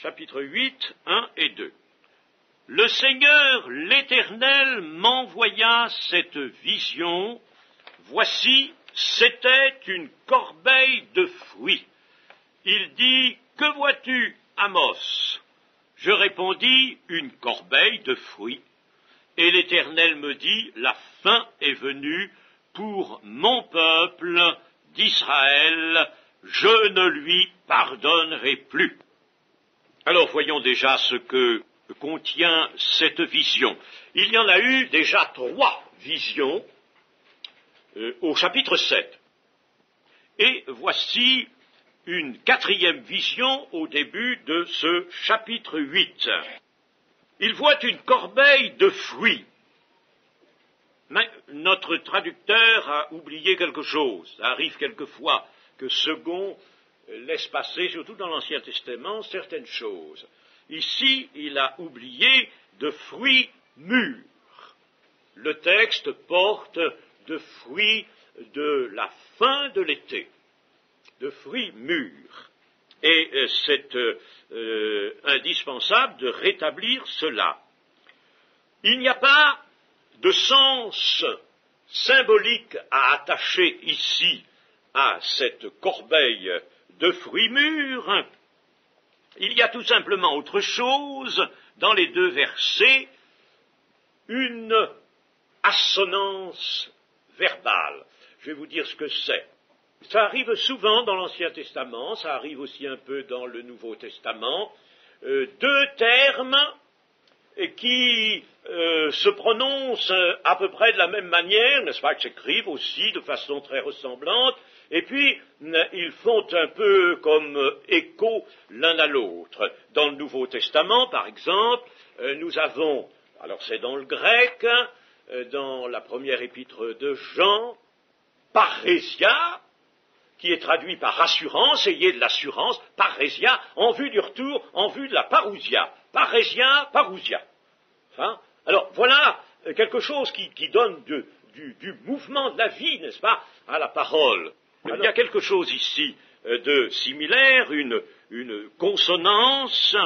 chapitre 8, 1 et 2. Le Seigneur l'Éternel m'envoya cette vision. Voici, c'était une corbeille de fruits. Il dit, que vois-tu, Amos? Je répondis, une corbeille de fruits. Et l'Éternel me dit, la fin est venue pour mon peuple d'Israël, je ne lui pardonnerai plus. Alors voyons déjà ce que contient cette vision. Il y en a eu déjà 3 visions au chapitre 7. Et voici une 4e vision au début de ce chapitre 8. Il voit une corbeille de fruits. Mais notre traducteur a oublié quelque chose. Ça arrive quelquefois que Second laisse passer, surtout dans l'Ancien Testament, certaines choses. Ici, il a oublié de fruits mûrs. Le texte porte de fruits de la fin de l'été, de fruits mûrs. Et c'est indispensable de rétablir cela. Il n'y a pas de sens symbolique à attacher ici à cette corbeille de fruits mûrs. Il y a tout simplement autre chose dans les 2 versets, une assonance verbale. Je vais vous dire ce que c'est. Ça arrive souvent dans l'Ancien Testament, ça arrive aussi un peu dans le Nouveau Testament, 2 termes qui se prononcent à peu près de la même manière, n'est-ce pas, qui s'écrivent aussi de façon très ressemblante, et puis ils font un peu comme écho l'un à l'autre. Dans le Nouveau Testament, par exemple, nous avons, alors c'est dans le grec, dans la première épître de Jean, parésia, qui est traduit par assurance, ayez de l'assurance, parésia, en vue du retour, en vue de la parousia. Parésia, parousia. Hein? Alors, voilà quelque chose qui donne du mouvement de la vie, n'est-ce pas, à la parole. Alors, il y a quelque chose ici de similaire, une consonance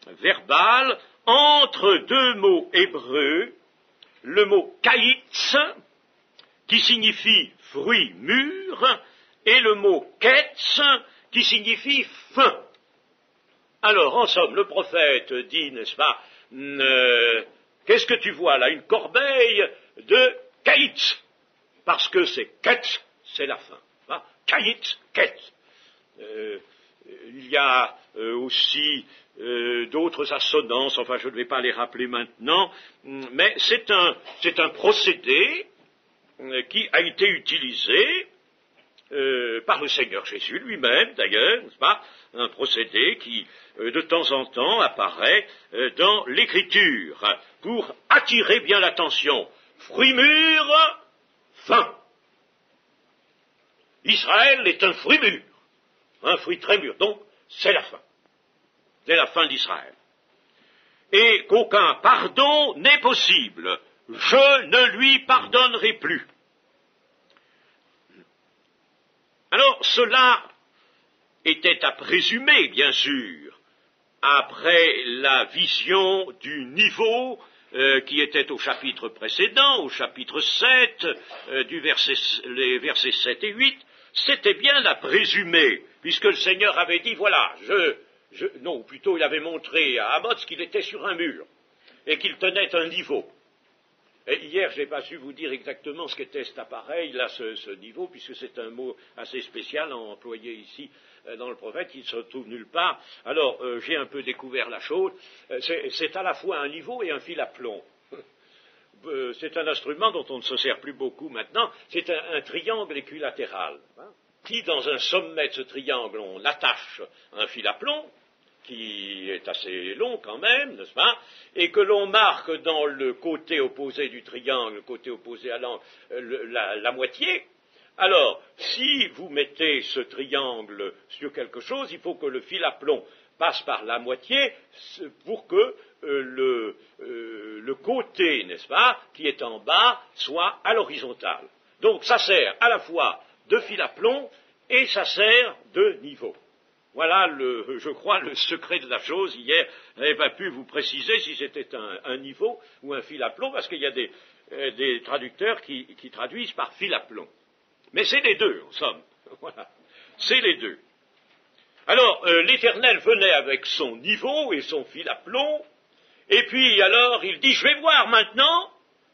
verbale entre 2 mots hébreux, le mot kaïtz, qui signifie fruit mûr, et le mot ketz, qui signifie fin. Alors, en somme, le prophète dit, n'est-ce pas, qu'est-ce que tu vois là? Une corbeille de kaïtz, parce que c'est ketz, c'est la fin. Hein? Kaïtz, ketz. Il y a aussi d'autres assonances, enfin je ne vais pas les rappeler maintenant, mais c'est un procédé qui a été utilisé par le Seigneur Jésus lui-même, d'ailleurs, n'est-ce pas, un procédé qui, de temps en temps, apparaît dans l'Écriture, pour attirer bien l'attention. Fruit mûr, fin. Israël est un fruit mûr, un fruit très mûr, donc c'est la fin. C'est la fin d'Israël. Et qu'aucun pardon n'est possible. Je ne lui pardonnerai plus. Alors, cela était à présumer, bien sûr, après la vision du niveau qui était au chapitre précédent, au chapitre 7, les versets 7 et 8, c'était bien à présumer, puisque le Seigneur avait dit, voilà, non, plutôt il avait montré à Amos qu'il était sur un mur, et qu'il tenait un niveau. Et hier, je n'ai pas su vous dire exactement ce qu'était cet appareil, là, ce niveau, puisque c'est un mot assez spécial employé ici dans le prophète, qui ne se trouve nulle part. Alors, j'ai un peu découvert la chose. C'est à la fois un niveau et un fil à plomb. C'est un instrument dont on ne se sert plus beaucoup maintenant. C'est un triangle équilatéral. Hein. Si dans un sommet de ce triangle, on attache un fil à plomb, qui est assez long quand même, n'est-ce pas, et que l'on marque dans le côté opposé du triangle, le côté opposé à l'angle, la moitié, alors, si vous mettez ce triangle sur quelque chose, il faut que le fil à plomb passe par la moitié pour que le côté, n'est-ce pas, qui est en bas, soit à l'horizontale. Donc, ça sert à la fois de fil à plomb et ça sert de niveau. Voilà, je crois, le secret de la chose. Hier, je n'avais pas pu vous préciser si c'était un niveau ou un fil à plomb, parce qu'il y a des traducteurs qui traduisent par fil à plomb. Mais c'est les deux, en somme. Voilà, c'est les deux. Alors, l'Éternel venait avec son niveau et son fil à plomb, et puis alors il dit, je vais voir maintenant,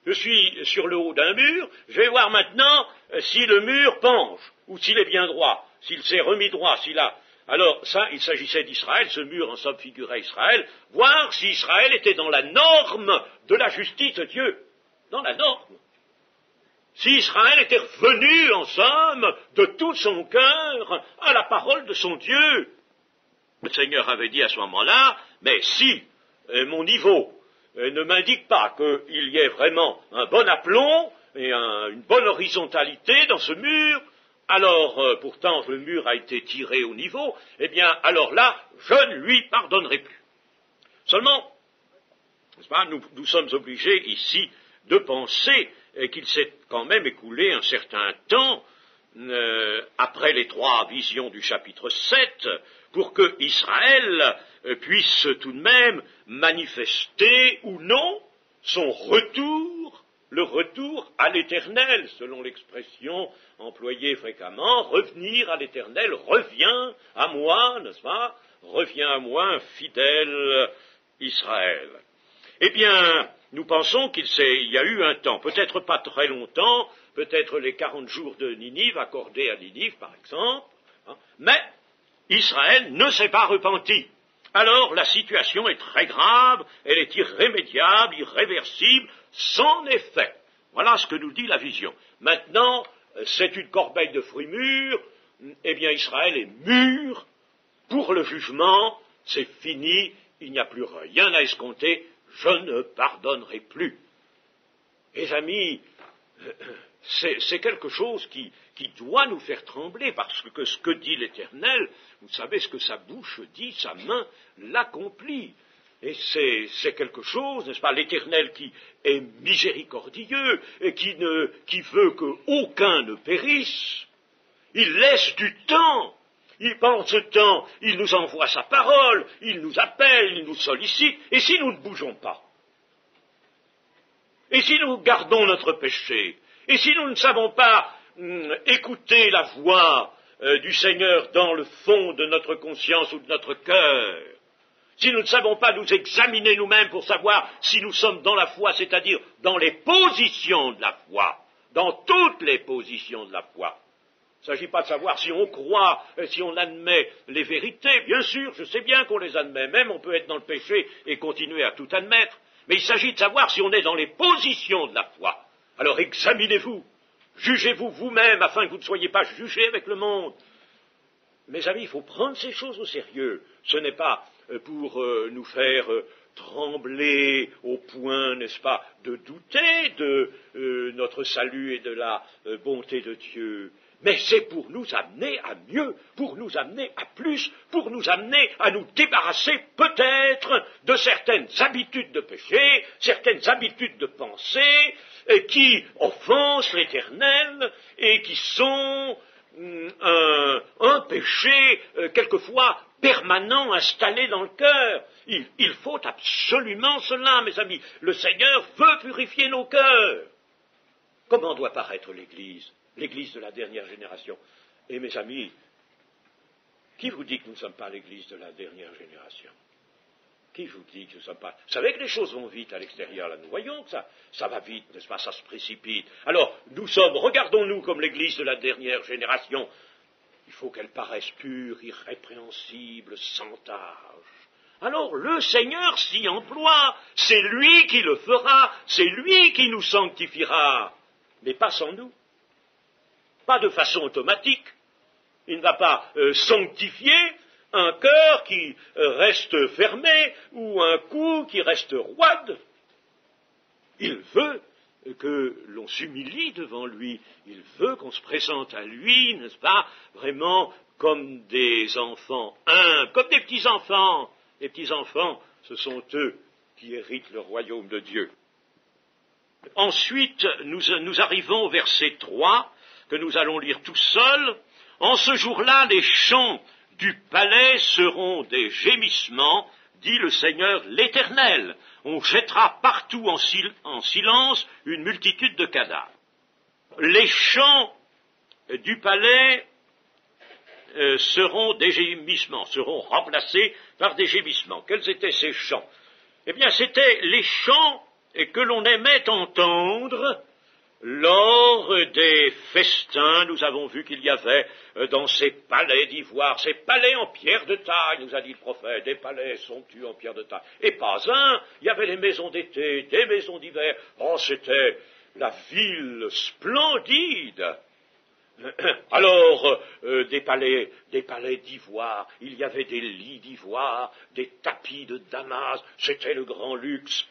je suis sur le haut d'un mur, je vais voir maintenant si le mur penche, ou s'il est bien droit, s'il s'est remis droit, s'il a... Alors ça, il s'agissait d'Israël, ce mur en somme figurait Israël, voir si Israël était dans la norme de la justice de Dieu, dans la norme. Si Israël était revenu, en somme, de tout son cœur à la parole de son Dieu. Le Seigneur avait dit à ce moment-là, mais si mon niveau ne m'indique pas qu'il y ait vraiment un bon aplomb et une bonne horizontalité dans ce mur, alors pourtant le mur a été tiré au niveau, eh bien alors là, je ne lui pardonnerai plus. Seulement, n'est-ce pas, nous sommes obligés ici de penser qu'il s'est quand même écoulé un certain temps après les 3 visions du chapitre 7 pour que Israël puisse tout de même manifester ou non son retour, le retour à l'Éternel, selon l'expression employée fréquemment, revenir à l'Éternel, reviens à moi, n'est-ce pas, reviens à moi, un fidèle Israël. Eh bien, nous pensons qu'il y a eu un temps, peut-être pas très longtemps, peut-être les 40 jours de Ninive accordés à Ninive, par exemple, mais Israël ne s'est pas repenti. Alors la situation est très grave, elle est irrémédiable, irréversible, sans effet. Voilà ce que nous dit la vision. Maintenant, c'est une corbeille de fruits mûrs, eh bien Israël est mûr pour le jugement, c'est fini, il n'y a plus rien à escompter, je ne pardonnerai plus. Mes amis, c'est quelque chose qui doit nous faire trembler, parce que ce que dit l'Éternel, vous savez ce que sa bouche dit, sa main l'accomplit. Et c'est quelque chose, n'est-ce pas, l'Éternel qui est miséricordieux et qui veut qu'aucun ne périsse. Il laisse du temps. Pendant ce temps, il nous envoie sa parole, il nous appelle, il nous sollicite, et si nous ne bougeons pas, et si nous gardons notre péché, et si nous ne savons pas écouter la voix du Seigneur dans le fond de notre conscience ou de notre cœur, si nous ne savons pas nous examiner nous-mêmes pour savoir si nous sommes dans la foi, c'est-à-dire dans les positions de la foi, dans toutes les positions de la foi, il ne s'agit pas de savoir si on croit, si on admet les vérités. Bien sûr, je sais bien qu'on les admet. Même on peut être dans le péché et continuer à tout admettre. Mais il s'agit de savoir si on est dans les positions de la foi. Alors examinez-vous. Jugez-vous vous-même afin que vous ne soyez pas jugés avec le monde. Mes amis, il faut prendre ces choses au sérieux. Ce n'est pas pour nous faire trembler au point, n'est-ce pas, de douter de notre salut et de la bonté de Dieu. Mais c'est pour nous amener à mieux, pour nous amener à plus, pour nous amener à nous débarrasser peut-être de certaines habitudes de péché, certaines habitudes de pensée qui offensent l'Éternel et qui sont un péché quelquefois permanent installé dans le cœur. Il faut absolument cela, mes amis. Le Seigneur veut purifier nos cœurs. Comment doit paraître l'Église? L'Église de la dernière génération. Et mes amis, qui vous dit que nous ne sommes pas l'Église de la dernière génération? Qui vous dit que nous ne sommes pas... Vous savez que les choses vont vite à l'extérieur, là, nous voyons que ça va vite, n'est-ce pas, ça se précipite. Alors, regardons-nous comme l'Église de la dernière génération. Il faut qu'elle paraisse pure, irrépréhensible, sans tâche. Alors, le Seigneur s'y emploie, c'est lui qui le fera, c'est lui qui nous sanctifiera, mais pas sans nous. Pas de façon automatique. Il ne va pas sanctifier un cœur qui reste fermé ou un cou qui reste roide. Il veut que l'on s'humilie devant lui. Il veut qu'on se présente à lui, n'est-ce pas, vraiment comme des enfants humbles, comme des petits-enfants. Les petits-enfants, ce sont eux qui héritent le royaume de Dieu. Ensuite, nous arrivons au verset 3, que nous allons lire tout seuls. En ce jour-là, les champs du palais seront des gémissements, dit le Seigneur l'Éternel. On jettera partout en silence une multitude de cadavres. Les chants du palais seront des gémissements, seront remplacés par des gémissements. Quels étaient ces chants? Eh bien, c'étaient les chants que l'on aimait entendre lors des festins. Nous avons vu qu'il y avait dans ces palais d'ivoire, ces palais en pierre de taille, nous a dit le prophète, des palais somptueux en pierre de taille. Et pas un, il y avait les maisons d'été, des maisons d'hiver. Oh, c'était la ville splendide. Alors, des palais d'ivoire, il y avait des lits d'ivoire, des tapis de Damas, c'était le grand luxe,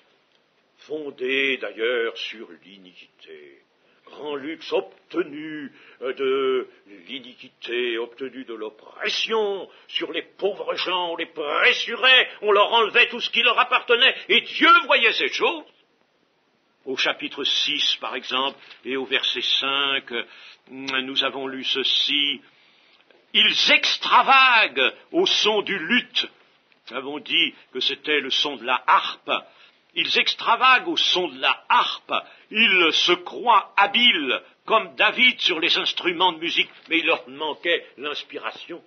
fondé d'ailleurs sur l'iniquité. Grand luxe obtenu de l'iniquité, obtenu de l'oppression sur les pauvres gens, on les pressurait, on leur enlevait tout ce qui leur appartenait, et Dieu voyait ces choses. Au chapitre 6, par exemple, et au verset 5, nous avons lu ceci. Ils extravaguent au son du luth. Nous avons dit que c'était le son de la harpe. Ils extravaguent au son de la harpe. Ils se croient habiles, comme David sur les instruments de musique, mais il leur manquait l'inspiration.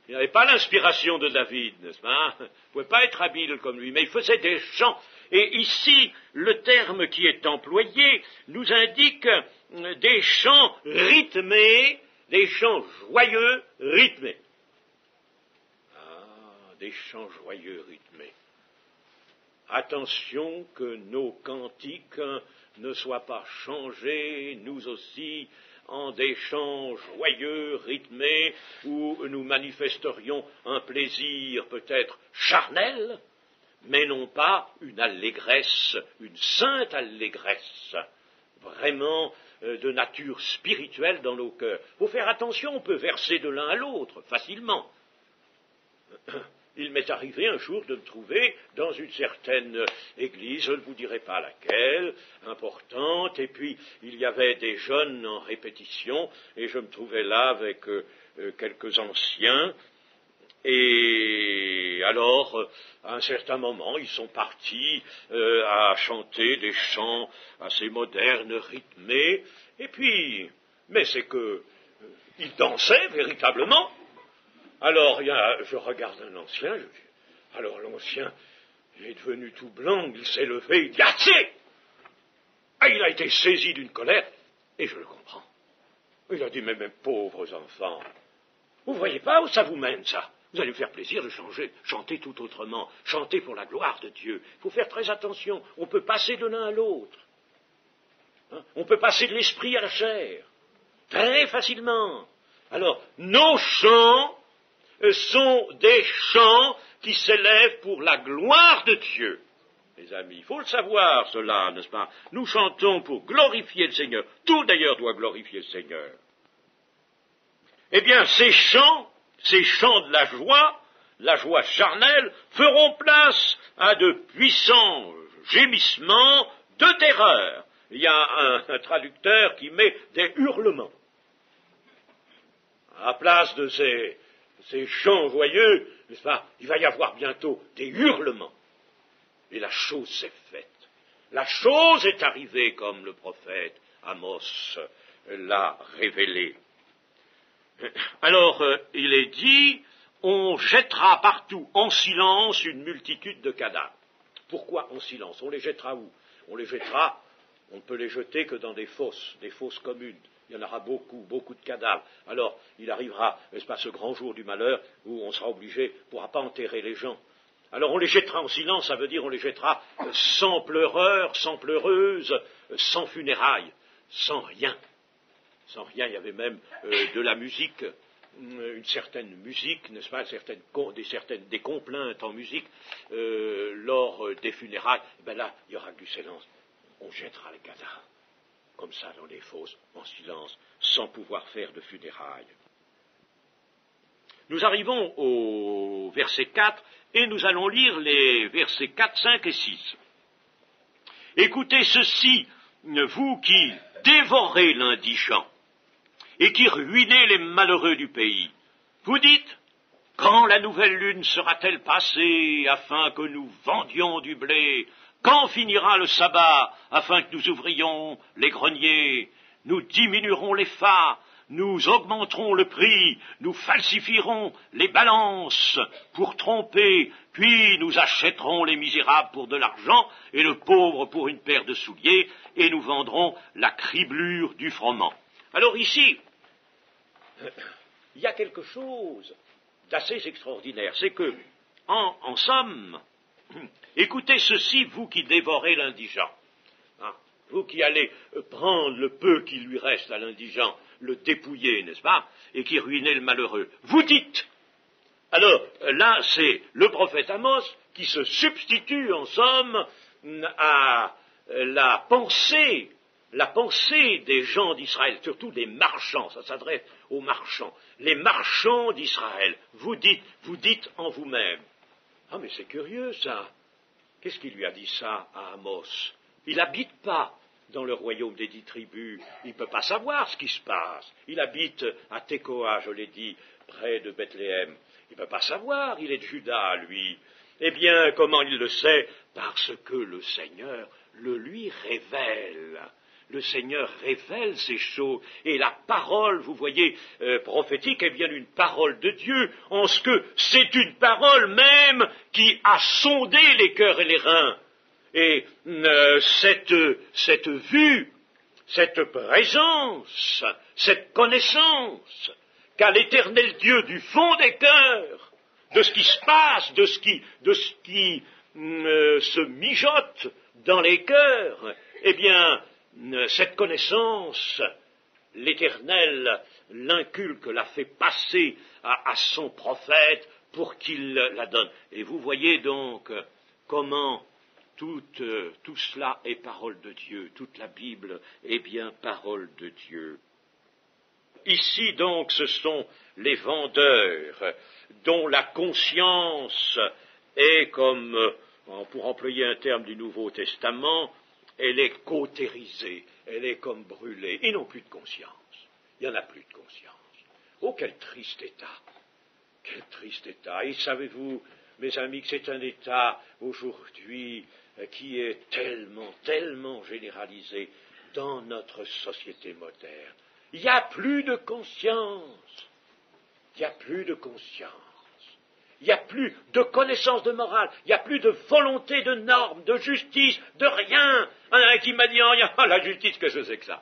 Il n'avait pas l'inspiration de David, n'est-ce pas? Il ne pouvait pas être habile comme lui, mais il faisait des chants. Et ici, le terme qui est employé nous indique des chants rythmés, des chants joyeux rythmés. Ah, des chants joyeux rythmés. Attention que nos cantiques ne soient pas changés, nous aussi, en des chants joyeux, rythmés, où nous manifesterions un plaisir peut-être charnel, mais non pas une allégresse, une sainte allégresse, vraiment de nature spirituelle dans nos cœurs. Il faut faire attention, on peut verser de l'un à l'autre facilement. Il m'est arrivé un jour de me trouver dans une certaine église, je ne vous dirai pas laquelle, importante, et puis il y avait des jeunes en répétition, et je me trouvais là avec quelques anciens, et alors, à un certain moment, ils sont partis à chanter des chants assez modernes, rythmés, et puis, mais c'est que ils dansaient véritablement. Alors, je regarde un ancien, alors l'ancien, il est devenu tout blanc, il s'est levé, il dit « Assez !» Ah, il a été saisi d'une colère, et je le comprends. Il a dit « Mais mes pauvres enfants, vous ne voyez pas où ça vous mène, ça? Vous allez me faire plaisir de chanter tout autrement, chanter pour la gloire de Dieu. Il faut faire très attention, on peut passer de l'un à l'autre. Hein? On peut passer de l'esprit à la chair, très facilement. Alors, nos chants sont des chants qui s'élèvent pour la gloire de Dieu. Les amis, il faut le savoir cela, n'est-ce pas? Nous chantons pour glorifier le Seigneur. Tout d'ailleurs doit glorifier le Seigneur. Eh bien, ces chants de la joie charnelle, feront place à de puissants gémissements de terreur. Il y a un traducteur qui met des hurlements. À la place de ces chants joyeux, n'est-ce pas, il va y avoir bientôt des hurlements. Et la chose s'est faite. La chose est arrivée comme le prophète Amos l'a révélé. Alors, il est dit, on jettera partout en silence une multitude de cadavres. Pourquoi en silence? On les jettera où? On ne peut les jeter que dans des fosses communes. Il y en aura beaucoup de cadavres. Alors, il arrivera, n'est-ce pas, ce grand jour du malheur où on sera obligé, on ne pourra pas enterrer les gens. Alors on les jettera en silence, ça veut dire on les jettera sans pleureurs, sans pleureuses, sans funérailles, sans rien. Sans rien, il y avait même de la musique, une certaine musique, n'est-ce pas, des complaintes en musique lors des funérailles. Ben là, il y aura du silence. On jettera les cadavres, comme ça, dans les fosses, en silence, sans pouvoir faire de funérailles. Nous arrivons au verset 4, et nous allons lire les versets 4, 5 et 6. Écoutez ceci, vous qui dévorez l'indigent, et qui ruinez les malheureux du pays. Vous dites, Quand la nouvelle lune sera-t-elle passée, afin que nous vendions du blé? Quand finira le sabbat, afin que nous ouvrions les greniers? Nous diminuerons les fats, nous augmenterons le prix, nous falsifierons les balances pour tromper, puis nous achèterons les misérables pour de l'argent et le pauvre pour une paire de souliers, et nous vendrons la criblure du froment. Alors ici, il y a quelque chose d'assez extraordinaire, c'est que, en somme, écoutez ceci, vous qui dévorez l'indigent, hein, vous qui allez prendre le peu qui lui reste à l'indigent, le dépouiller, n'est-ce pas, et qui ruinez le malheureux. Vous dites, alors là c'est le prophète Amos qui se substitue en somme à la pensée des gens d'Israël, surtout des marchands, ça s'adresse aux marchands, les marchands d'Israël. Vous dites en vous-même, ah mais c'est curieux ça, qu'est-ce qui lui a dit ça à Amos? Il n'habite pas dans le royaume des 10 tribus, il ne peut pas savoir ce qui se passe. Il habite à Tekoa, je l'ai dit, près de Bethléem. Il ne peut pas savoir, il est de Juda, lui. Eh bien, comment il le sait? Parce que le Seigneur le lui révèle. Le Seigneur révèle ces choses, et la parole, vous voyez, prophétique est bien une parole de Dieu, en ce que c'est une parole même qui a sondé les cœurs et les reins. Et cette vue, cette présence, cette connaissance qu'a l'Éternel Dieu du fond des cœurs, de ce qui se passe, de ce qui se mijote dans les cœurs, eh bien, cette connaissance, l'Éternel l'inculque, la fait passer à son prophète pour qu'il la donne. Et vous voyez donc comment tout cela est parole de Dieu, toute la Bible est bien parole de Dieu. Ici donc ce sont les vendeurs dont la conscience est comme, pour employer un terme du Nouveau Testament, elle est cautérisée, elle est comme brûlée. Ils n'ont plus de conscience. Il n'y en a plus de conscience. Oh, quel triste état! Quel triste état! Et savez-vous, mes amis, que c'est un état aujourd'hui qui est tellement généralisé dans notre société moderne. Il n'y a plus de conscience. Il n'y a plus de conscience. Il n'y a plus de connaissance de morale, il n'y a plus de volonté de normes, de justice, de rien. Il y en a un qui m'a dit, la justice, qu'est-ce que c'est que ça?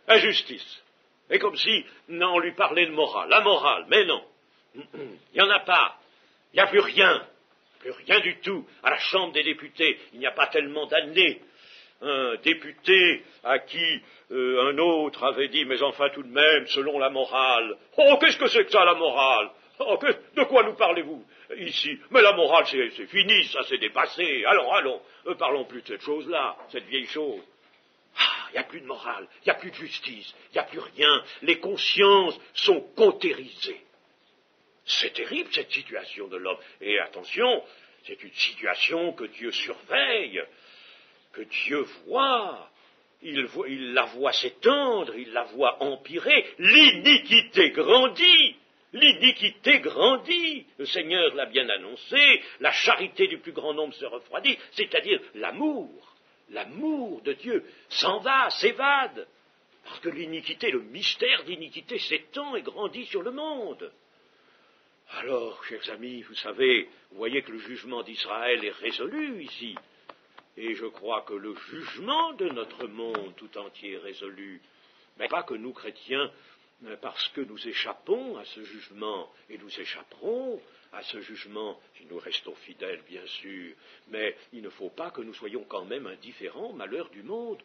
La justice. Et comme si on lui parlait de morale. La morale, mais non. Il n'y en a pas. Il n'y a plus rien du tout. À la Chambre des députés, il n'y a pas tellement d'années. Un député à qui un autre avait dit, mais enfin tout de même, selon la morale. Oh, qu'est-ce que c'est que ça, la morale? Oh, de quoi nous parlez-vous ici? Mais la morale, c'est fini, ça s'est dépassé. Allons, ne parlons plus de cette chose-là, cette vieille chose. Ah, il n'y a plus de morale, il n'y a plus de justice, il n'y a plus rien. Les consciences sont cautérisées. C'est terrible, cette situation de l'homme. Et attention, c'est une situation que Dieu surveille, que Dieu voit. Il la voit s'étendre, il la voit empirer. L'iniquité grandit. L'iniquité grandit, le Seigneur l'a bien annoncé, la charité du plus grand nombre se refroidit, c'est-à-dire l'amour de Dieu s'en va, s'évade, parce que l'iniquité, le mystère d'iniquité s'étend et grandit sur le monde. Alors, chers amis, vous savez, vous voyez que le jugement d'Israël est résolu ici, et je crois que le jugement de notre monde tout entier est résolu, mais pas que nous, chrétiens, parce que nous échappons à ce jugement, et nous échapperons à ce jugement si nous restons fidèles, bien sûr, mais il ne faut pas que nous soyons quand même indifférents au malheur du monde.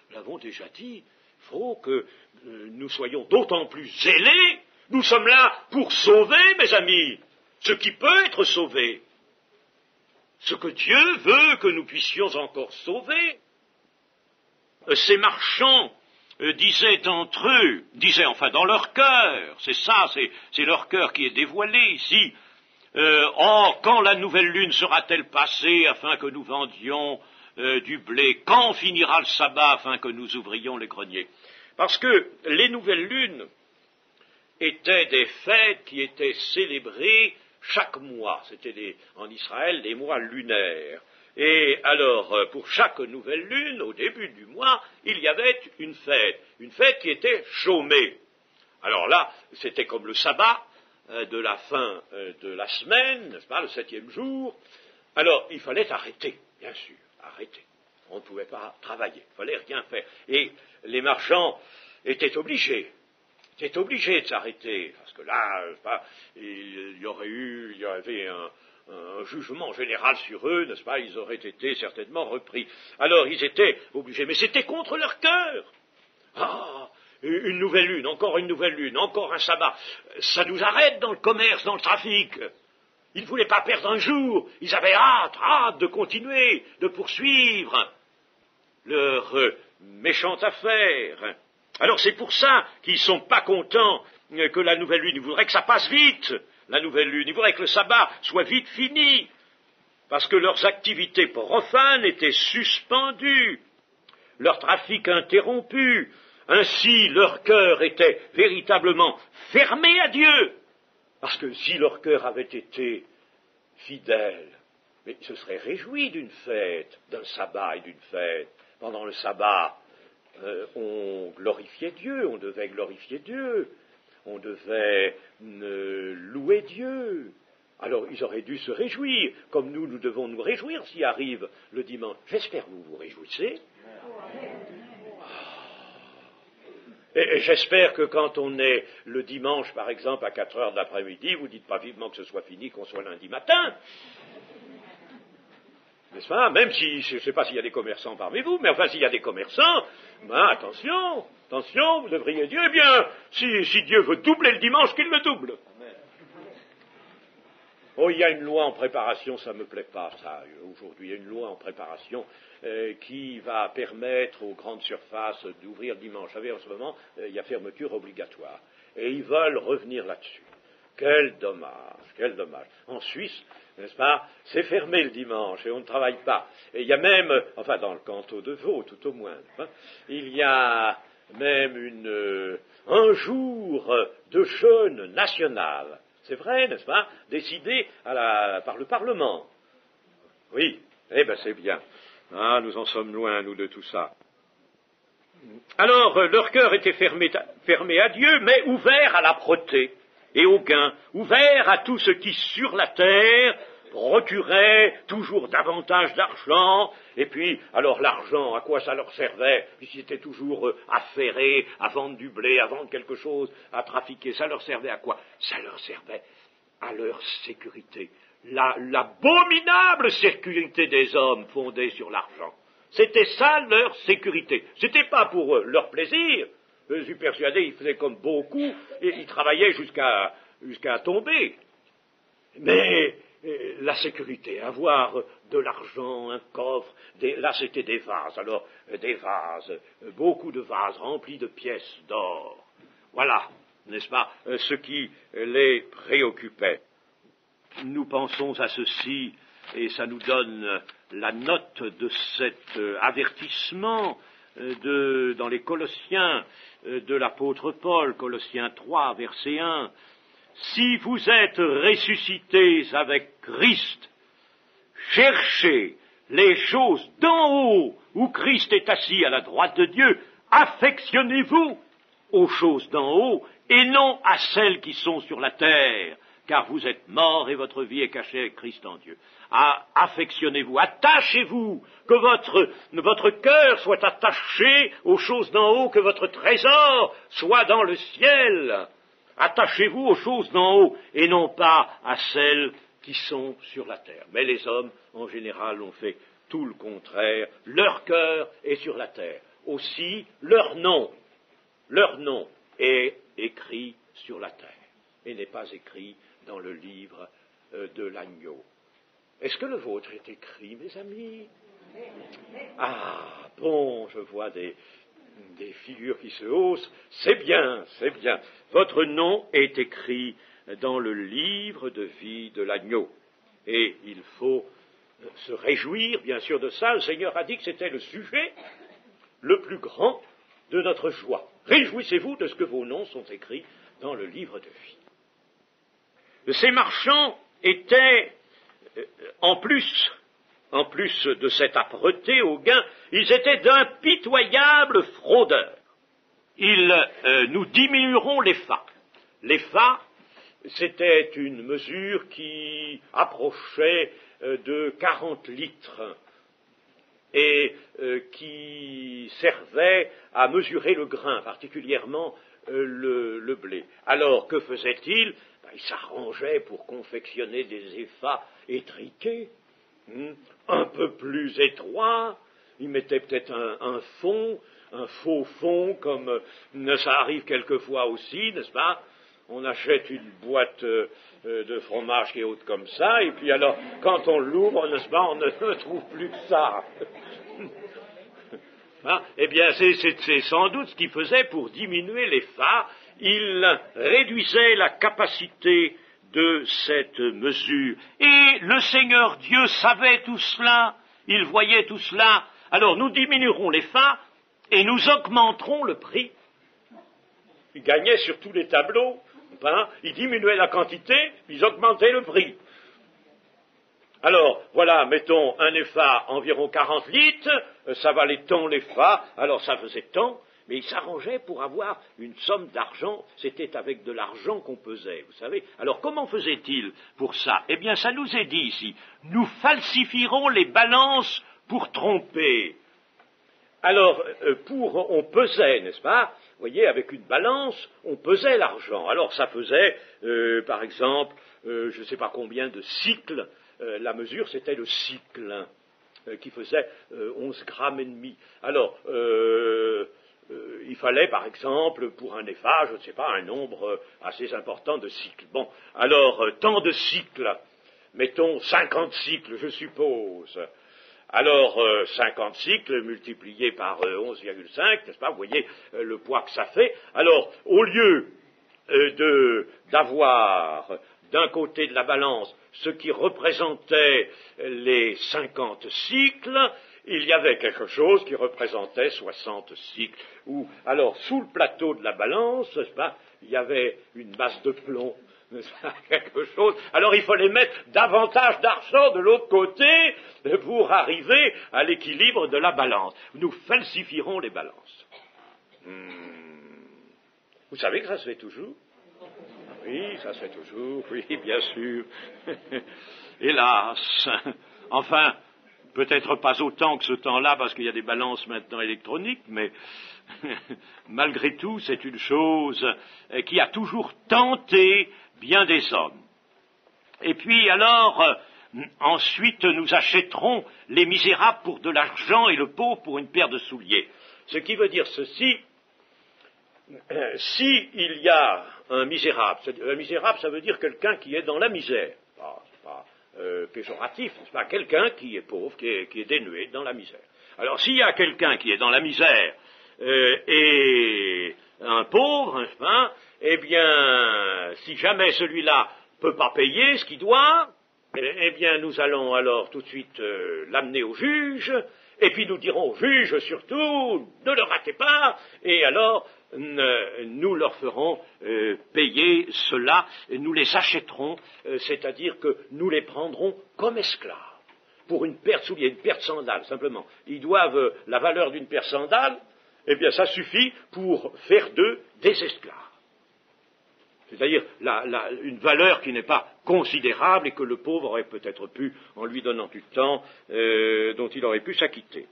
Nous l'avons déjà dit, il faut que nous soyons d'autant plus zélés. Nous sommes là pour sauver, mes amis, ce qui peut être sauvé, ce que Dieu veut que nous puissions encore sauver. Ces marchands disaient entre eux, enfin dans leur cœur, c'est ça, c'est leur cœur qui est dévoilé ici. Quand la nouvelle lune sera-t-elle passée afin que nous vendions du blé? Quand finira le sabbat afin que nous ouvrions les greniers? Parce que les nouvelles lunes, étaient des fêtes qui étaient célébrées chaque mois. C'était en Israël des mois lunaires. Et alors, pour chaque nouvelle lune, au début du mois, il y avait une fête qui était chômée. Alors là, c'était comme le sabbat de la fin de la semaine, n'est-ce pas, le 7e jour. Alors, il fallait arrêter, bien sûr, arrêter. On ne pouvait pas travailler, il fallait rien faire. Et les marchands étaient obligés de s'arrêter, parce que là, il y avait un jugement général sur eux, n'est-ce pas, ils auraient été certainement repris. Alors, ils étaient obligés, mais c'était contre leur cœur. Ah, une nouvelle lune, encore un sabbat. Ça nous arrête dans le commerce, dans le trafic. Ils ne voulaient pas perdre un jour. Ils avaient hâte de continuer, de poursuivre leur méchante affaire. Alors c'est pour ça qu'ils ne sont pas contents que la nouvelle lune. Ils voudraient que ça passe vite, la nouvelle lune. Ils voudraient que le sabbat soit vite fini, parce que leurs activités profanes étaient suspendues, leur trafic interrompu. Ainsi, leur cœur était véritablement fermé à Dieu. Parce que si leur cœur avait été fidèle, mais ils se seraient réjouis d'une fête, d'un sabbat et d'une fête. Pendant le sabbat, on glorifiait Dieu, on devait glorifier Dieu, on devait louer Dieu. Alors ils auraient dû se réjouir, comme nous devons nous réjouir s'il arrive le dimanche. J'espère que vous vous réjouissez. Et j'espère que quand on est le dimanche, par exemple, à 4 heures de l'après-midi, vous ne dites pas vivement que ce soit fini, qu'on soit lundi matin. N'est-ce pas? Même si, je ne sais pas s'il y a des commerçants parmi vous, mais enfin, s'il y a des commerçants, attention, vous devriez dire, eh bien, si Dieu veut doubler le dimanche, qu'il le double. Oh, il y a une loi en préparation, ça ne me plaît pas, ça, aujourd'hui. Il y a une loi en préparation qui va permettre aux grandes surfaces d'ouvrir le dimanche. Vous savez, en ce moment, il y a fermeture obligatoire. Et ils veulent revenir là-dessus. Quel dommage. En Suisse, n'est-ce pas, c'est fermé le dimanche et on ne travaille pas. Et il y a même, enfin dans le canton de Vaud, tout au moins, hein, il y a même un jour de jeûne national. C'est vrai, n'est-ce pas, décidé par le Parlement. Oui, eh bien c'est bien. Ah, nous en sommes loin, nous, de tout ça. Alors, leur cœur était fermé à Dieu, mais ouvert à l'âpreté et au gain, ouvert à tout ce qui, sur la terre, procurait toujours davantage d'argent, et puis, alors l'argent, à quoi ça leur servait? Puisqu'ils étaient toujours affairés à vendre du blé, à vendre quelque chose, à trafiquer, ça leur servait à quoi? Ça leur servait à leur sécurité. L'abominable sécurité des hommes fondée sur l'argent. C'était ça leur sécurité. C'était pas pour leur plaisir. Je suis persuadé, ils faisaient comme beaucoup, et ils travaillaient jusqu'à tomber. Mais la sécurité, avoir de l'argent, un coffre, là c'était des vases, alors des vases, beaucoup de vases remplis de pièces d'or. Voilà, n'est-ce pas, ce qui les préoccupait. Nous pensons à ceci, et ça nous donne la note de cet avertissement dans les Colossiens de l'apôtre Paul, Colossiens 3, verset 1. Si vous êtes ressuscités avec Christ, cherchez les choses d'en haut, où Christ est assis à la droite de Dieu, affectionnez-vous aux choses d'en haut, et non à celles qui sont sur la terre, car vous êtes morts et votre vie est cachée avec Christ en Dieu. Affectionnez-vous, attachez-vous, que votre cœur soit attaché aux choses d'en haut, que votre trésor soit dans le ciel. Attachez-vous aux choses d'en haut, et non pas à celles qui sont sur la terre. Mais les hommes, en général, ont fait tout le contraire. Leur cœur est sur la terre. Aussi, leur nom est écrit sur la terre, et n'est pas écrit dans le livre de l'agneau. Est-ce que le vôtre est écrit, mes amis? Ah, bon, je vois des figures qui se haussent. C'est bien. Votre nom est écrit dans le livre de vie de l'agneau. Et il faut se réjouir, bien sûr, de ça. Le Seigneur a dit que c'était le sujet le plus grand de notre joie. Réjouissez-vous de ce que vos noms sont écrits dans le livre de vie. Ces marchands étaient, en plus de cette âpreté au gain, ils étaient d'impitoyables fraudeurs. Nous diminuerons les FA. Les FA, c'était une mesure qui approchait de 40 litres et qui servait à mesurer le grain, particulièrement le blé. Alors, que faisait-il? Il s'arrangeait pour confectionner des épha étriqués, un peu plus étroits. Il mettait peut-être un fond, un faux fond, comme ça arrive quelquefois aussi, n'est-ce pas? On achète une boîte de fromage qui est haute comme ça, et puis alors, quand on l'ouvre, n'est-ce pas, on ne trouve plus que ça. Hein? Eh bien, c'est sans doute ce qu'il faisait pour diminuer les phares. Il réduisait la capacité de cette mesure. Et le Seigneur Dieu savait tout cela, il voyait tout cela. Alors nous diminuerons les phares et nous augmenterons le prix. Il gagnait sur tous les tableaux, hein? Il diminuait la quantité, ils augmentaient le prix. Alors, voilà, mettons un épha environ 40 litres, ça valait tant l'épha, alors ça faisait tant, mais il s'arrangeait pour avoir une somme d'argent, c'était avec de l'argent qu'on pesait, vous savez. Alors, comment faisait-il pour ça? Eh bien, ça nous est dit ici, nous falsifierons les balances pour tromper. Alors, on pesait, n'est-ce pas? Vous voyez, avec une balance, on pesait l'argent. Alors, ça faisait, par exemple, je ne sais pas combien de cycles. La mesure, c'était le cycle, qui faisait 11 grammes et demi. Alors, il fallait, par exemple, pour un épha, je ne sais pas, un nombre assez important de cycles. Bon, alors, tant de cycles, mettons 50 cycles, je suppose. Alors, 50 cycles multipliés par 11,5, n'est-ce pas, vous voyez le poids que ça fait. Alors, au lieu d'avoir d'un côté de la balance ce qui représentait les 50 cycles, il y avait quelque chose qui représentait 60 cycles. Alors, sous le plateau de la balance, n'est-ce pas, il y avait une masse de plomb, n'est-ce pas, quelque chose. Alors, il fallait mettre davantage d'argent de l'autre côté pour arriver à l'équilibre de la balance. Nous falsifierons les balances. Vous savez que ça se fait toujours? Oui, ça se fait toujours, oui, bien sûr. Hélas. Enfin, peut-être pas autant que ce temps-là, parce qu'il y a des balances maintenant électroniques, mais malgré tout, c'est une chose qui a toujours tenté bien des hommes. Et puis alors, ensuite, nous achèterons les misérables pour de l'argent et le pauvre pour une paire de souliers. Ce qui veut dire ceci, si il y a un misérable, ça veut dire quelqu'un qui est dans la misère. C'est pas péjoratif, c'est pas quelqu'un qui est pauvre, qui est dénué dans la misère. Alors s'il y a quelqu'un qui est dans la misère et un pauvre, hein, eh bien, si jamais celui-là peut pas payer ce qu'il doit, eh bien nous allons alors tout de suite l'amener au juge, et puis nous dirons au juge surtout, ne le ratez pas, et alors nous leur ferons payer cela, et nous les achèterons, c'est-à-dire que nous les prendrons comme esclaves, pour une paire de souliers, une paire de sandales, simplement. Ils doivent la valeur d'une paire de sandales, eh bien ça suffit pour faire d'eux des esclaves. C'est-à-dire une valeur qui n'est pas considérable et que le pauvre aurait peut-être pu, en lui donnant du temps, dont il aurait pu s'acquitter.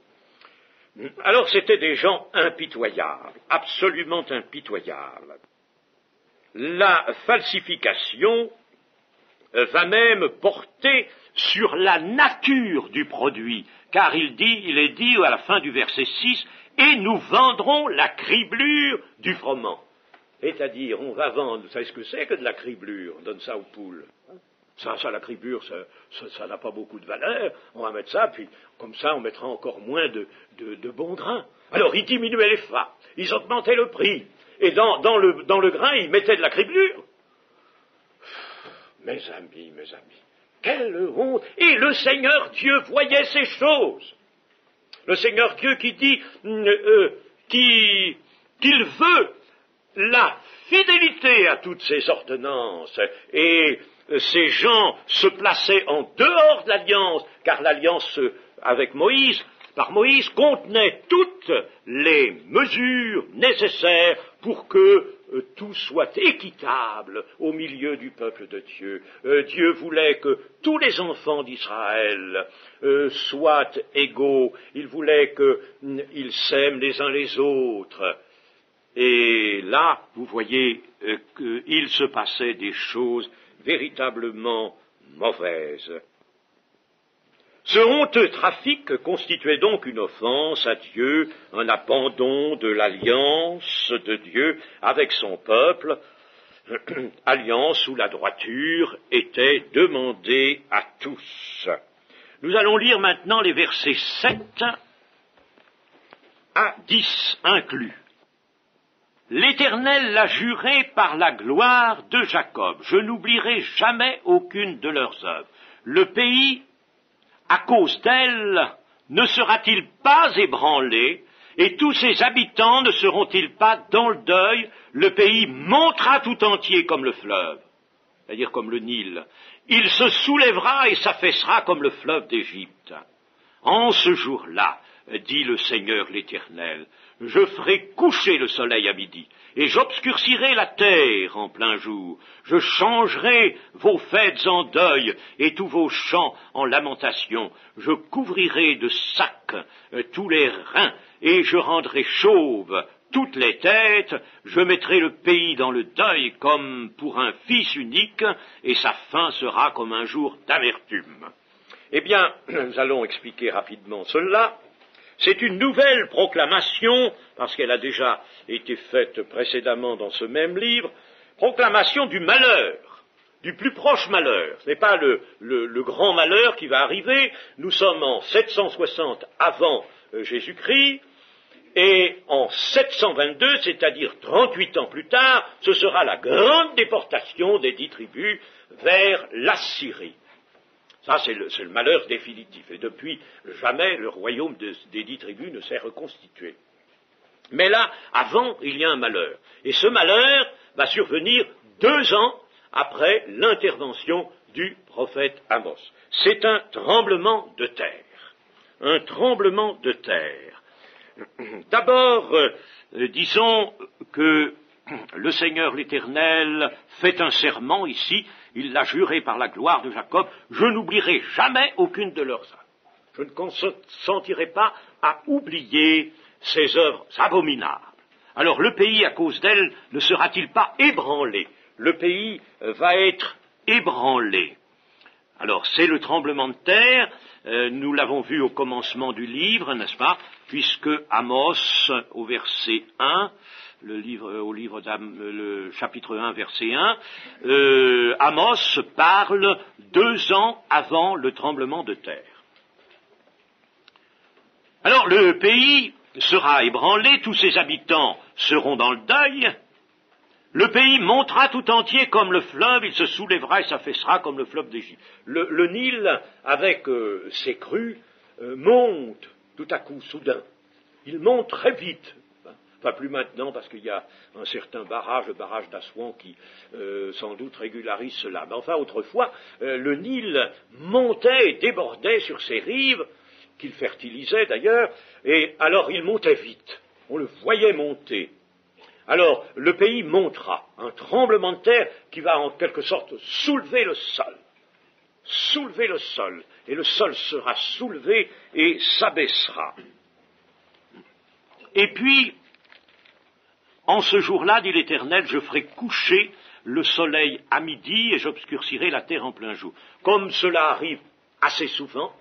Alors c'était des gens impitoyables, absolument impitoyables. La falsification va même porter sur la nature du produit, car il est dit à la fin du verset 6, « Et nous vendrons la criblure du froment ». C'est-à-dire, on va vendre, vous savez ce que c'est que de la criblure? On donne ça aux poules. Ça, la criblure, ça n'a pas beaucoup de valeur. On va mettre ça, puis comme ça, on mettra encore moins de bons grains. Alors, ils diminuaient les fats, ils augmentaient le prix. Et dans le grain, ils mettaient de la criblure. Mes amis, quelle honte! Et le Seigneur Dieu voyait ces choses. Le Seigneur Dieu qui dit qu'il veut la fidélité à toutes ces ordonnances, et ces gens se plaçaient en dehors de l'alliance, car l'alliance avec Moïse, par Moïse, contenait toutes les mesures nécessaires pour que tout soit équitable au milieu du peuple de Dieu. Dieu voulait que tous les enfants d'Israël soient égaux, il voulait qu'ils s'aiment les uns les autres. Et là, vous voyez qu'il se passait des choses véritablement mauvaises. Ce honteux trafic constituait donc une offense à Dieu, un abandon de l'alliance de Dieu avec son peuple, alliance où la droiture était demandée à tous. Nous allons lire maintenant les versets 7 à 10 inclus. L'Éternel l'a juré par la gloire de Jacob. Je n'oublierai jamais aucune de leurs œuvres. Le pays, à cause d'elle, ne sera-t-il pas ébranlé, et tous ses habitants ne seront-ils pas dans le deuil? Le pays montera tout entier comme le fleuve, c'est-à-dire comme le Nil. Il se soulèvera et s'affaissera comme le fleuve d'Égypte. En ce jour-là, dit le Seigneur l'Éternel, je ferai coucher le soleil à midi, et j'obscurcirai la terre en plein jour. Je changerai vos fêtes en deuil, et tous vos chants en lamentation. Je couvrirai de sacs tous les reins, et je rendrai chauves toutes les têtes. Je mettrai le pays dans le deuil comme pour un fils unique, et sa fin sera comme un jour d'amertume. Eh bien, nous allons expliquer rapidement cela. C'est une nouvelle proclamation, parce qu'elle a déjà été faite précédemment dans ce même livre, proclamation du malheur, du plus proche malheur. Ce n'est pas le grand malheur qui va arriver. Nous sommes en 760 avant Jésus-Christ, et en 722, c'est-à-dire 38 ans plus tard, ce sera la grande déportation des 10 tribus vers l'Assyrie. Ça, c'est le malheur définitif. Et depuis, jamais le royaume des 10 tribus ne s'est reconstitué. Mais là, avant, il y a un malheur. Et ce malheur va survenir 2 ans après l'intervention du prophète Amos. C'est un tremblement de terre. Un tremblement de terre. D'abord, disons que le Seigneur l'Éternel fait un serment ici. Il l'a juré par la gloire de Jacob, je n'oublierai jamais aucune de leurs œuvres. Je ne consentirai pas à oublier ces œuvres abominables. Alors le pays, à cause d'elles, ne sera-t-il pas ébranlé? Le pays va être ébranlé. Alors c'est le tremblement de terre, nous l'avons vu au commencement du livre, n'est-ce pas, puisque Amos, au verset 1, le chapitre 1, verset 1, Amos parle 2 ans avant le tremblement de terre. Alors le pays sera ébranlé, tous ses habitants seront dans le deuil, le pays montera tout entier comme le fleuve, il se soulèvera et s'affaissera comme le fleuve d'Égypte. Le Nil, avec ses crues, monte tout à coup, soudain. Il monte très vite. Enfin, plus maintenant, parce qu'il y a un certain barrage, le barrage d'Assouan, qui sans doute régularise cela. Mais enfin, autrefois, le Nil montait et débordait sur ses rives, qu'il fertilisait d'ailleurs, et alors il montait vite. On le voyait monter. Alors, le pays montera, un tremblement de terre qui va en quelque sorte soulever le sol. Soulever le sol. Et le sol sera soulevé et s'abaissera. Et puis, en ce jour-là, dit l'Éternel, je ferai coucher le soleil à midi et j'obscurcirai la terre en plein jour. Comme cela arrive assez souvent,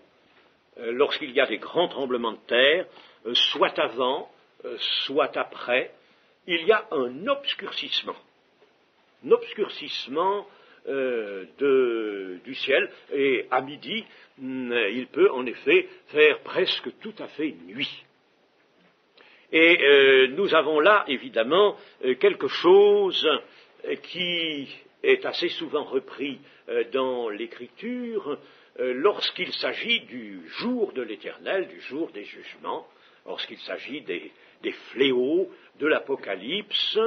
lorsqu'il y a des grands tremblements de terre, soit avant, soit après, il y a un obscurcissement du ciel, et à midi, il peut en effet faire presque tout à fait nuit. Et nous avons là, évidemment, quelque chose qui est assez souvent repris dans l'Écriture lorsqu'il s'agit du jour de l'Éternel, du jour des jugements, lorsqu'il s'agit des fléaux de l'Apocalypse.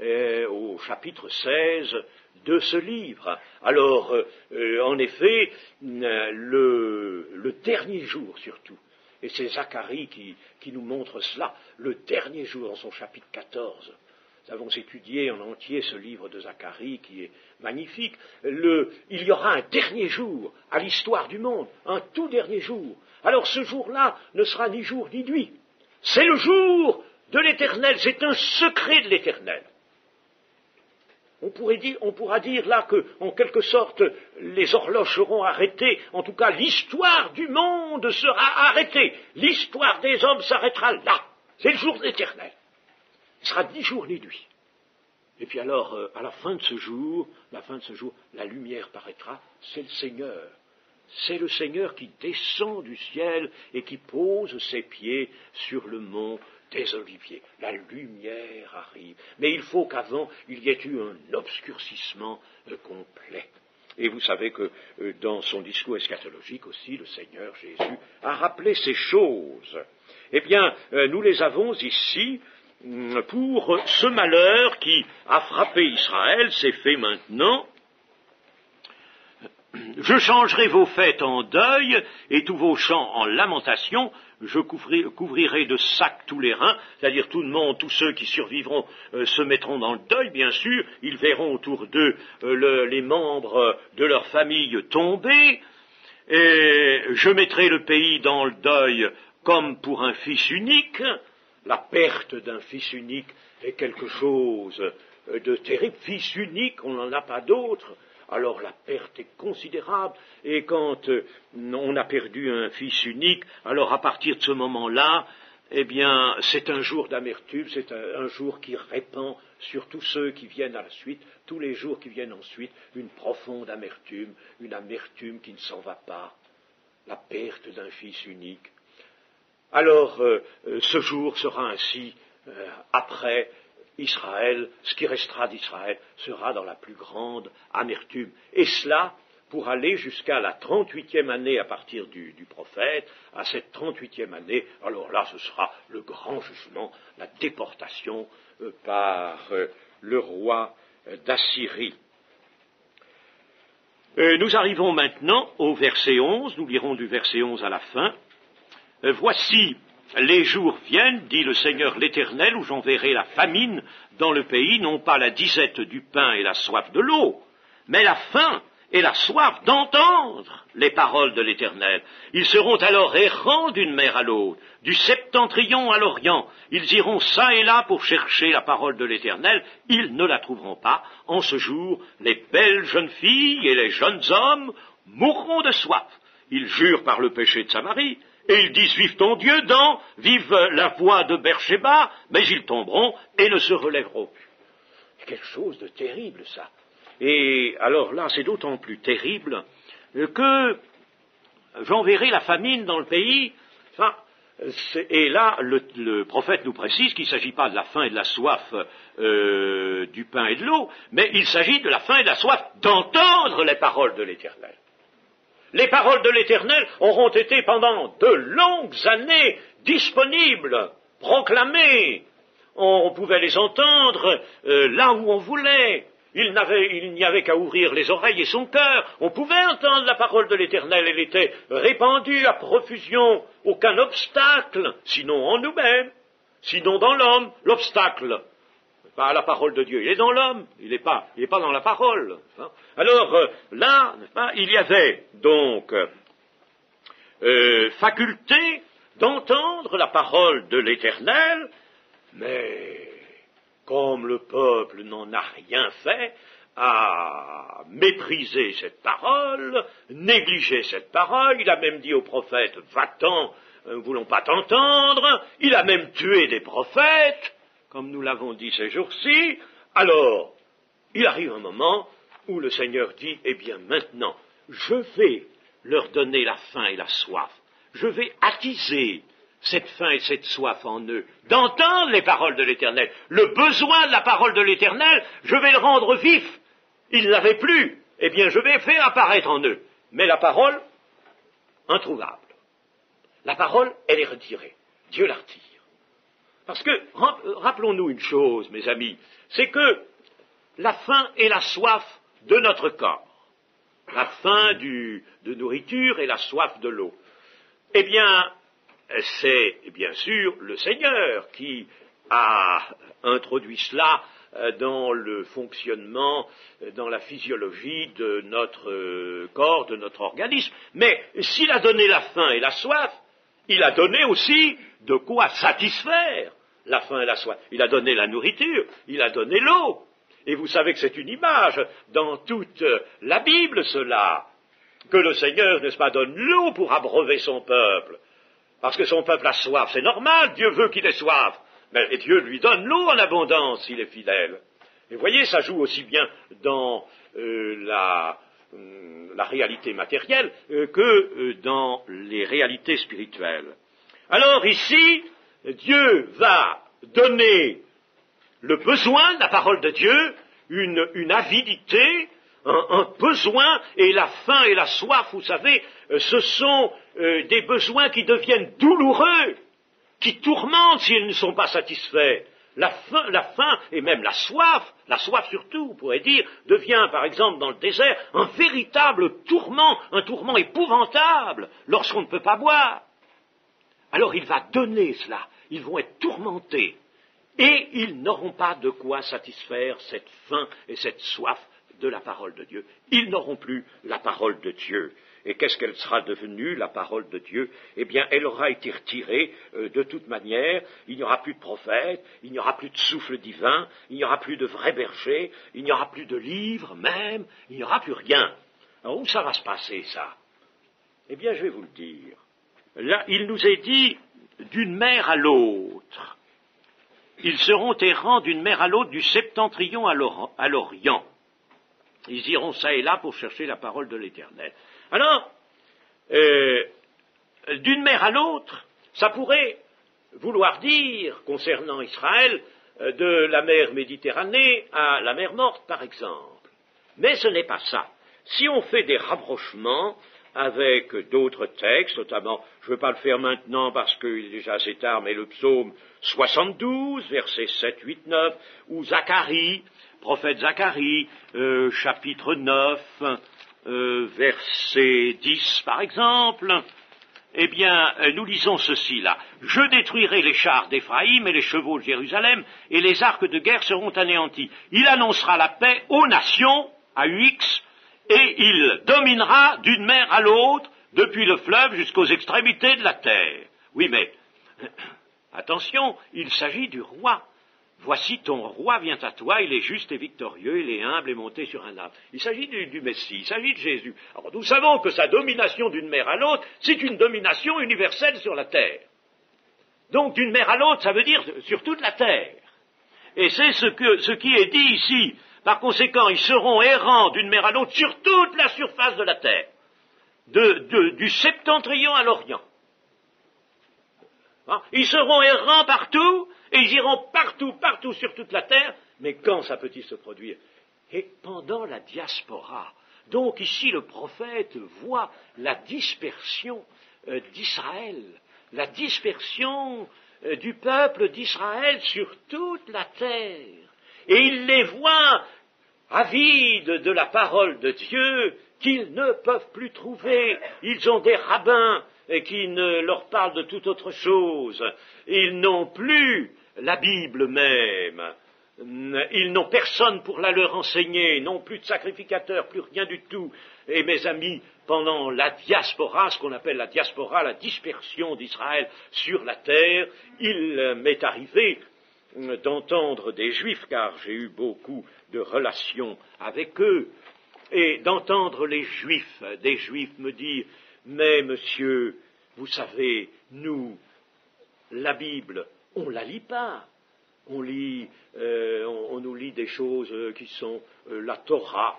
au chapitre 16 de ce livre. Alors, en effet, le dernier jour surtout, et c'est Zacharie qui nous montre cela, le dernier jour dans son chapitre 14. Nous avons étudié en entier ce livre de Zacharie qui est magnifique. Il y aura un dernier jour à l'histoire du monde, un tout dernier jour. Alors ce jour-là ne sera ni jour ni nuit. C'est le jour de l'Éternel, c'est un secret de l'Éternel. On pourra dire là que, en quelque sorte, les horloges seront arrêtées, en tout cas l'histoire du monde sera arrêtée, l'histoire des hommes s'arrêtera là, c'est le jour de l'Éternel. Il ne sera ni jour ni nuit. Et puis alors, à la fin de ce jour, la lumière paraîtra, c'est le Seigneur. C'est le Seigneur qui descend du ciel et qui pose ses pieds sur le mont des Oliviers. La lumière arrive. Mais il faut qu'avant, il y ait eu un obscurcissement complet. Et vous savez que dans son discours eschatologique aussi, le Seigneur Jésus a rappelé ces choses. Eh bien, nous les avons ici pour ce malheur qui a frappé Israël, c'est fait maintenant. Je changerai vos fêtes en deuil et tous vos chants en lamentation. Je couvrirai de sacs tous les reins, c'est-à-dire tout le monde, tous ceux qui survivront se mettront dans le deuil, bien sûr. Ils verront autour d'eux les membres de leur famille tomber. Et je mettrai le pays dans le deuil comme pour un fils unique. La perte d'un fils unique est quelque chose de terrible. Fils unique, on n'en a pas d'autre. Alors la perte est considérable, et quand on a perdu un fils unique, alors à partir de ce moment-là, eh bien, c'est un jour d'amertume, c'est un jour qui répand sur tous ceux qui viennent à la suite, tous les jours qui viennent ensuite, une profonde amertume, une amertume qui ne s'en va pas, la perte d'un fils unique. Alors, ce jour sera ainsi, après Israël, ce qui restera d'Israël sera dans la plus grande amertume. Et cela pour aller jusqu'à la 38e année à partir du prophète, à cette 38e année, alors là ce sera le grand jugement, la déportation par le roi d'Assyrie. Nous arrivons maintenant au verset 11, nous lirons du verset 11 à la fin. Voici, les jours viennent, dit le Seigneur l'Éternel, où j'enverrai la famine dans le pays, non pas la disette du pain et la soif de l'eau, mais la faim et la soif d'entendre les paroles de l'Éternel. Ils seront alors errants d'une mer à l'autre, du septentrion à l'orient. Ils iront çà et là pour chercher la parole de l'Éternel. Ils ne la trouveront pas. En ce jour, les belles jeunes filles et les jeunes hommes mourront de soif. Ils jurent par le péché de Samarie, et ils disent, vive ton Dieu, vive la voix de Beersheba, mais ils tomberont et ne se relèveront plus. C'est quelque chose de terrible, ça. Et alors là, c'est d'autant plus terrible que j'enverrai la famine dans le pays. Enfin, et là, le prophète nous précise qu'il ne s'agit pas de la faim et de la soif du pain et de l'eau, mais il s'agit de la faim et de la soif d'entendre les paroles de l'Éternel. Les paroles de l'Éternel auront été pendant de longues années disponibles, proclamées. On pouvait les entendre là où on voulait. Il n'y avait qu'à ouvrir les oreilles et son cœur. On pouvait entendre la parole de l'Éternel. Elle était répandue à profusion. Aucun obstacle, sinon en nous-mêmes, sinon dans l'homme. L'obstacle, pas la parole de Dieu, il est dans l'homme, il n'est pas dans la parole. Alors là, il y avait donc faculté d'entendre la parole de l'Éternel, mais comme le peuple n'en a rien fait, à mépriser cette parole, négliger cette parole, il a même dit au prophète, va-t'en, nous ne voulons pas t'entendre, il a même tué des prophètes, comme nous l'avons dit ces jours-ci. Alors, il arrive un moment où le Seigneur dit, eh bien maintenant, je vais leur donner la faim et la soif, je vais attiser cette faim et cette soif en eux, d'entendre les paroles de l'Éternel. Le besoin de la parole de l'Éternel, je vais le rendre vif. Ils ne l'avaient plus, eh bien je vais faire apparaître en eux. Mais la parole, introuvable. La parole, elle est retirée. Dieu la retire. Parce que, rappelons-nous une chose, mes amis, c'est que la faim et la soif de notre corps, la faim de nourriture et la soif de l'eau, eh bien, c'est bien sûr le Seigneur qui a introduit cela dans le fonctionnement, dans la physiologie de notre corps, de notre organisme. Mais s'il a donné la faim et la soif, il a donné aussi de quoi satisfaire la faim et la soif. Il a donné la nourriture, il a donné l'eau. Et vous savez que c'est une image dans toute la Bible, cela, que le Seigneur, n'est-ce pas, donne l'eau pour abreuver son peuple. Parce que son peuple a soif, c'est normal, Dieu veut qu'il ait soif. Mais Dieu lui donne l'eau en abondance s'il est fidèle. Et vous voyez, ça joue aussi bien dans la réalité matérielle que dans les réalités spirituelles. Alors ici, Dieu va donner le besoin de la parole de Dieu, une avidité, un besoin, et la faim et la soif, vous savez, ce sont des besoins qui deviennent douloureux, qui tourmentent s'ils ne sont pas satisfaits. La faim et même la soif surtout, on pourrait dire, devient par exemple dans le désert un véritable tourment, un tourment épouvantable lorsqu'on ne peut pas boire. Alors il va donner cela, ils vont être tourmentés et ils n'auront pas de quoi satisfaire cette faim et cette soif de la parole de Dieu. Ils n'auront plus la parole de Dieu. Et qu'est-ce qu'elle sera devenue, la parole de Dieu? Eh bien, elle aura été retirée de toute manière. Il n'y aura plus de prophètes, il n'y aura plus de souffle divin, il n'y aura plus de vrais bergers, il n'y aura plus de livres même, il n'y aura plus rien. Alors, où ça va se passer, ça? Eh bien, je vais vous le dire. Là, il nous est dit d'une mer à l'autre. Ils seront errants d'une mer à l'autre, du septentrion à l'orient. Ils iront ça et là pour chercher la parole de l'Éternel. Alors, d'une mer à l'autre, ça pourrait vouloir dire, concernant Israël, de la mer Méditerranée à la mer Morte, par exemple. Mais ce n'est pas ça. Si on fait des rapprochements avec d'autres textes, notamment, je ne veux pas le faire maintenant parce qu'il est déjà assez tard, mais le psaume 72, versets 7, 8, 9, ou Zacharie, prophète Zacharie, chapitre 9, verset 10 par exemple, eh bien, nous lisons ceci là. Je détruirai les chars d'Éphraïm et les chevaux de Jérusalem, et les arcs de guerre seront anéantis. Il annoncera la paix aux nations, à UX, et il dominera d'une mer à l'autre, depuis le fleuve jusqu'aux extrémités de la terre. Oui, mais, attention, il s'agit du roi. Voici ton roi vient à toi, il est juste et victorieux, il est humble et monté sur un arbre. Il s'agit du Messie, il s'agit de Jésus. Alors nous savons que sa domination d'une mer à l'autre, c'est une domination universelle sur la terre. Donc d'une mer à l'autre, ça veut dire sur toute la terre. Et c'est ce qui est dit ici. Par conséquent, ils seront errants d'une mer à l'autre sur toute la surface de la terre, du septentrion à l'orient. Ils seront errants partout, et ils iront partout sur toute la terre, mais quand ça peut-il se produire? Et pendant la diaspora. Donc ici le prophète voit la dispersion d'Israël, la dispersion du peuple d'Israël sur toute la terre. Et il les voit avides de la parole de Dieu qu'ils ne peuvent plus trouver. Ils ont des rabbins qui ne leur parlent de toute autre chose. Ils n'ont plus la Bible même. Ils n'ont personne pour la leur enseigner, non plus de sacrificateurs, plus rien du tout. Et mes amis, pendant la diaspora, ce qu'on appelle la diaspora, la dispersion d'Israël sur la terre, il m'est arrivé d'entendre des Juifs, car j'ai eu beaucoup de relations avec eux, et d'entendre des Juifs me dire « Mais monsieur, vous savez, nous, la Bible, on ne la lit pas. On nous lit des choses qui sont la Torah,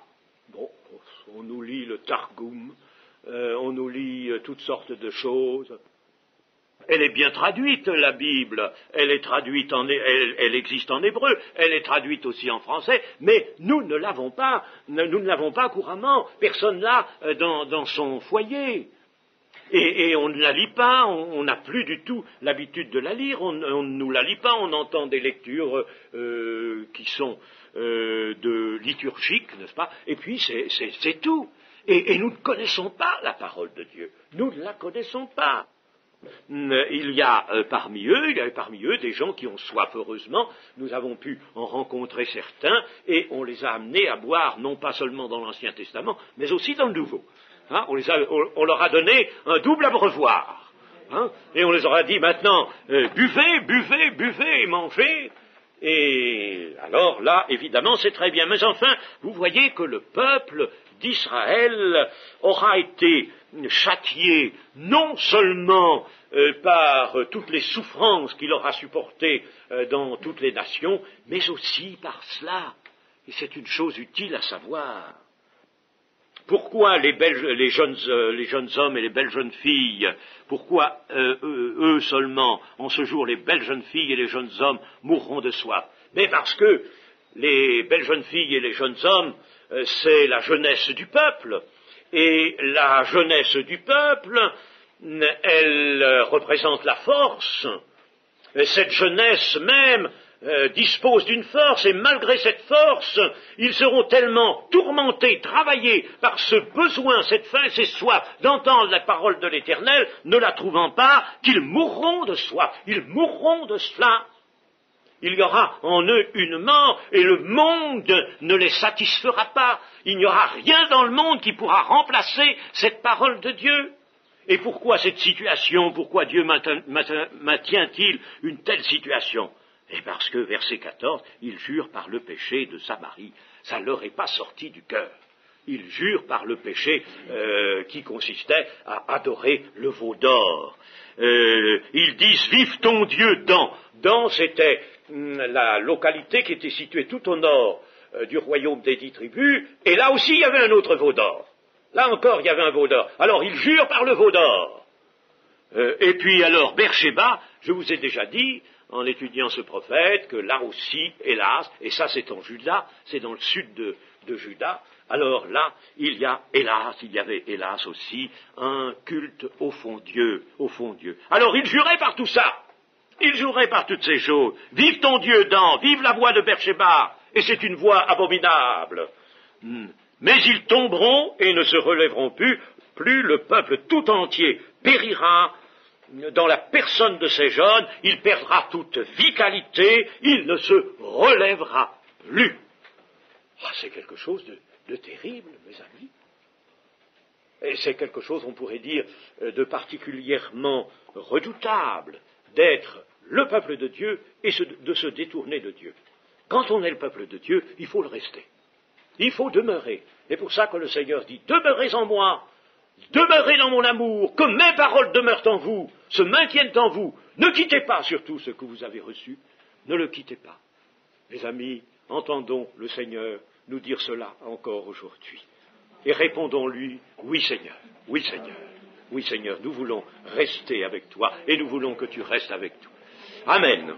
bon, on nous lit le Targum, on nous lit toutes sortes de choses. Elle est bien traduite, la Bible, elle est traduite elle existe en hébreu, elle est traduite aussi en français, mais nous ne l'avons pas couramment, personne là dans son foyer. et on ne la lit pas, on n'a plus du tout l'habitude de la lire, on ne nous la lit pas, on entend des lectures qui sont liturgiques, n'est-ce pas? Et puis c'est tout. Et nous ne connaissons pas la parole de Dieu, nous ne la connaissons pas. Il y avait parmi eux des gens qui ont soif, heureusement, nous avons pu en rencontrer certains, et on les a amenés à boire, non pas seulement dans l'Ancien Testament, mais aussi dans le Nouveau. Hein, on leur a donné un double abreuvoir, hein, et on les aura dit maintenant, buvez et mangez, et alors là, évidemment, c'est très bien. Mais enfin, vous voyez que le peuple d'Israël aura été châtié non seulement par toutes les souffrances qu'il aura supportées dans toutes les nations, mais aussi par cela, et c'est une chose utile à savoir. Pourquoi les jeunes hommes et les belles jeunes filles, pourquoi eux seulement, en ce jour, les belles jeunes filles et les jeunes hommes mourront de soif? Mais parce que les belles jeunes filles et les jeunes hommes, c'est la jeunesse du peuple, et la jeunesse du peuple, elle représente la force. Cette jeunesse même dispose d'une force, et malgré cette force, ils seront tellement tourmentés, travaillés par ce besoin, cette faim, cette soif d'entendre la parole de l'Éternel, ne la trouvant pas, qu'ils mourront de soif, ils mourront de cela. Il y aura en eux une mort, et le monde ne les satisfera pas. Il n'y aura rien dans le monde qui pourra remplacer cette parole de Dieu. Et pourquoi cette situation? Pourquoi Dieu maintient-il une telle situation? Et parce que, verset 14, ils jurent par le péché de Samarie. Ça ne leur est pas sorti du cœur. Ils jurent par le péché qui consistait à adorer le veau d'or. Ils disent, vive ton Dieu Dan. Dan, c'était la localité qui était située tout au nord du royaume des 10 tribus, et là aussi il y avait un autre veau d'or. Là encore il y avait un veau d'or. Alors ils jurent par le veau d'or. Et puis alors Beersheba, je vous ai déjà dit, en étudiant ce prophète, que là aussi, hélas, et ça c'est en Juda, c'est dans le sud de Juda, alors là, il y avait hélas aussi un culte au fond Dieu. Alors ils juraient par tout ça. Ils juraient par toutes ces choses. Vive ton Dieu Dan, vive la voix de Beersheba, et c'est une voix abominable. Mais ils tomberont et ne se relèveront plus, le peuple tout entier périra dans la personne de ces jeunes, il perdra toute vitalité, il ne se relèvera plus. Ah, c'est quelque chose de terrible, mes amis. Et c'est quelque chose, on pourrait dire, de particulièrement redoutable, d'être le peuple de Dieu et de se détourner de Dieu. Quand on est le peuple de Dieu, il faut le rester. Il faut demeurer. Et pour ça que le Seigneur dit, demeurez en moi, demeurez dans mon amour, que mes paroles demeurent en vous, se maintiennent en vous. Ne quittez pas surtout ce que vous avez reçu, ne le quittez pas. Mes amis, entendons le Seigneur nous dire cela encore aujourd'hui. Et répondons-lui, oui Seigneur, oui Seigneur, oui Seigneur, nous voulons rester avec toi et nous voulons que tu restes avec nous. Amen.